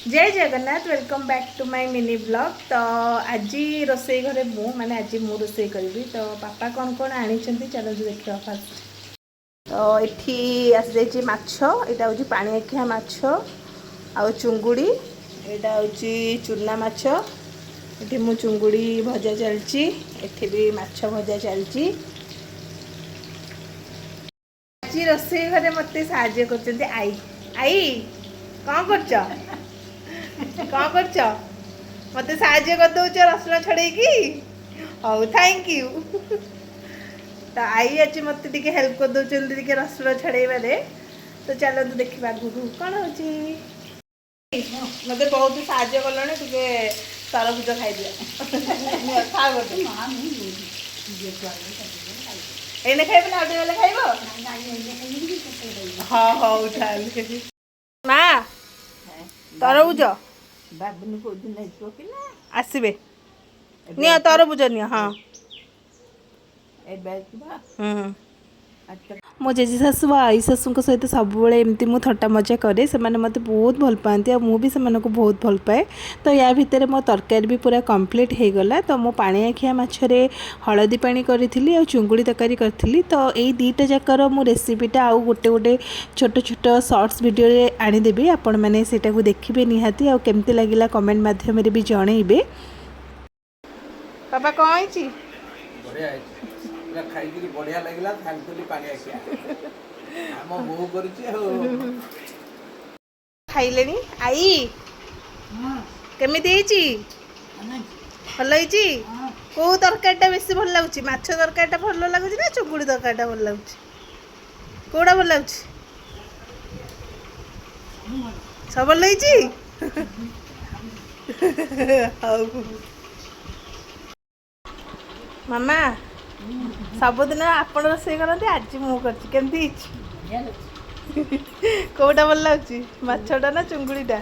जय Jagannath welcome back to my mini blog. तो आज रोसई घरे माने आज मु रोसई करी। तो पापा कौन कौन आनी चलो देखा फास्ट। तो ये आसी जाइए माछ, यहाँ हूँ पानी आखिया माछ आ चुंगुड़ी, यहाँ हूँ चूना माछ, ये मु चुंगुड़ी भजा चलची, एठी भी माछ भजा चलची। आज रोसई घरे मत साहाଯ୍य कर आई आई कौन कर कौन कर मत साहाଯ୍य कर दौच रसुण छड़े हौ थैंक यू। तो आई आज मत हेल्प कर दौरान रसुण छड़े। तो चलो देखा आगू कौन हो मत बहुत साहाଯ୍य कल तरबुज खाई दिया एने खाइब ना गले खाइब हाँ हौ माँ तरबुज आसबे नि तरबुज नि हाँ मो जेजे शाशु आई शाशु सहित सब एमती मु थट्टा मजा करे से मत बहुत भल पाती मुझे से बहुत भल पाए। तो या भितर मो तरकारी भी पूरा कंप्लीट हो गला। तो मो पानी आखिया माछरे हलदी पानी करी आ चुंगुड़ी तरकारी करी। तो यही दुईटा जाकर मो रेसिपीटा आउ गोटे गोटे छोट छोट शॉर्ट्स वीडियो आनीदेवी आपण मैंने देखिए निहाती आ केमती लगिला कमेंट माध्यम भी जनइबे। पापा कौन बढ़िया लगला थैंकफुली पानी आखिया हम बहु करछि खाइलेनी आई केमिति हेची भल हेची को तरकारीटा बेसी भल लागुची माछ तरकारीटा भल लागुची ना चुंगुड़ी तरकारीटा भल लागुची कोडा भल लागुची सब भल हेची मामा सबुदिन आपण रोसई करते आज मुझे केमती कौटा भल लगे माछटा ना चुंगुड़ीटा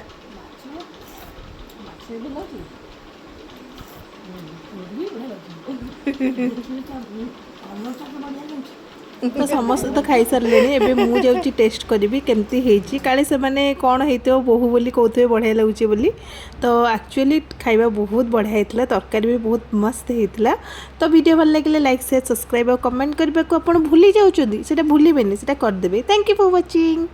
तो समस्त तो खाई सारे एबे मु जाऊँ टेस्ट करी केमती होती काले से माने कौन होते बोहू बोली कहते बढ़िया लगुच बोली। तो एक्चुअली खाइबा बहुत बढ़िया होता तरकारी भी बहुत मस्त होता। तो वीडियो भल लगे लाइक शेयर सब्सक्राइब और कमेंट करने को आप भूली जाऊँ भूलें करदे। Thank you for watching.